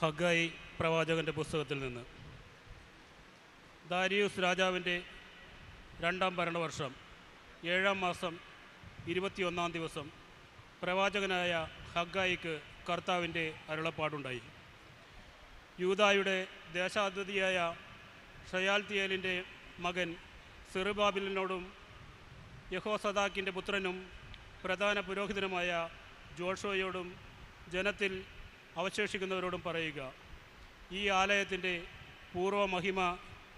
ഹഗ്ഗായി പ്രവാചകൻ്റെ പുസ്തകത്തിൽ നിന്ന്. ദാരിയൂസ് രാജാവിൻ്റെ 2-ാം ഭരണവർഷം 7-ാം മാസം 21-ാം ദിവസം പ്രവാചകനായ ഹഗ്ഗായിക്ക് കർത്താവിൻ്റെ അരുളപ്പാടുണ്ടായി. യൂദായുടെ ദേശാധിപതിയായ ഷയാൽത്തിയേലിൻ്റെ മകൻ സെറുബാബേലിനോടും യഹോസദാക്കിൻ്റെ പുത്രനും പ്രധാന പുരോഹിതനുമായ ജോഷുവയോടും ജനത്തിൽ അവശേഷിക്കുന്നവരോടും പറയുക, ഈ ആലയത്തിൻ്റെ പൂർവ്വമഹിമ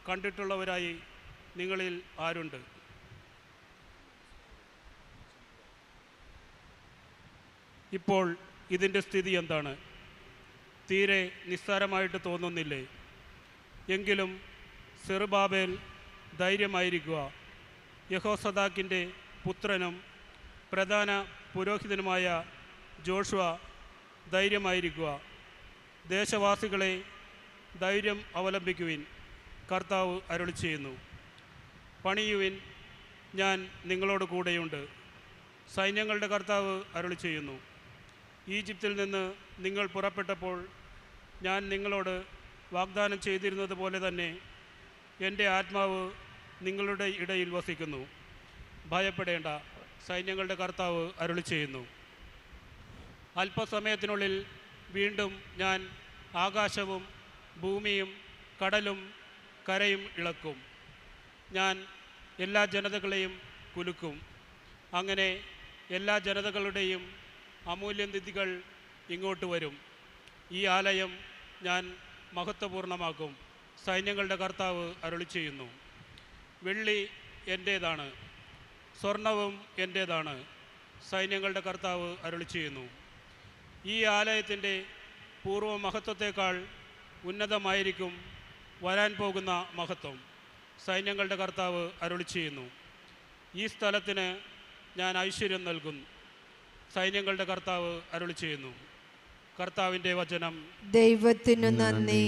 കണ്ടിട്ടുള്ളവരായി നിങ്ങളിൽ ആരുണ്ട്? ഇപ്പോൾ ഇതിൻ്റെ സ്ഥിതി എന്താണ്? തീരെ നിസ്സാരമായിട്ട് തോന്നുന്നില്ലേ? എങ്കിലും സെറുബാബേൽ ധൈര്യമായിരിക്കുക, യഹോസദാക്കിൻ്റെ പുത്രനും പ്രധാന പുരോഹിതനുമായ ജോഷുവ ധൈര്യമായിരിക്കുക. ദേശവാസികളെ ധൈര്യം അവലംബിക്കുവിൻ, കർത്താവ് അരുളി ചെയ്യുന്നു. പണിയുവിൻ, ഞാൻ നിങ്ങളോട് കൂടെയുണ്ട്, സൈന്യങ്ങളുടെ കർത്താവ് അരുളി ചെയ്യുന്നു. ഈജിപ്തിൽ നിന്ന് നിങ്ങൾ പുറപ്പെട്ടപ്പോൾ ഞാൻ നിങ്ങളോട് വാഗ്ദാനം ചെയ്തിരുന്നത് പോലെ തന്നെ എൻ്റെ ആത്മാവ് നിങ്ങളുടെ ഇടയിൽ വസിക്കുന്നു. ഭയപ്പെടേണ്ട, സൈന്യങ്ങളുടെ കർത്താവ് അരുളി ചെയ്യുന്നു. അല്പസമയത്തിനുള്ളിൽ വീണ്ടും ഞാൻ ആകാശവും ഭൂമിയും കടലും കരയും ഇളക്കും. ഞാൻ എല്ലാ ജനതകളെയും കുലുക്കും. അങ്ങനെ എല്ലാ ജനതകളുടെയും അമൂല്യനിധികൾ ഇങ്ങോട്ട് വരും. ഈ ആലയം ഞാൻ മഹത്വപൂർണ്ണമാക്കും, സൈന്യങ്ങളുടെ കർത്താവ് അരുളി ചെയ്യുന്നു. വെള്ളി എൻ്റേതാണ്, സ്വർണവും എൻ്റേതാണ്, സൈന്യങ്ങളുടെ കർത്താവ് അരുളി ചെയ്യുന്നു. ഈ ആലയത്തിൻ്റെ പൂർവ്വ മഹത്വത്തേക്കാൾ ഉന്നതമായിരിക്കും വരാൻ പോകുന്ന മഹത്വം, സൈന്യങ്ങളുടെ കർത്താവ് അരുളി ചെയ്യുന്നു. ഈ സ്ഥലത്തിന് ഞാൻ ഐശ്വര്യം നൽകും, സൈന്യങ്ങളുടെ കർത്താവ് അരുളി ചെയ്യുന്നു. കർത്താവിൻ്റെ വചനം. ദൈവത്തിനു നന്ദി.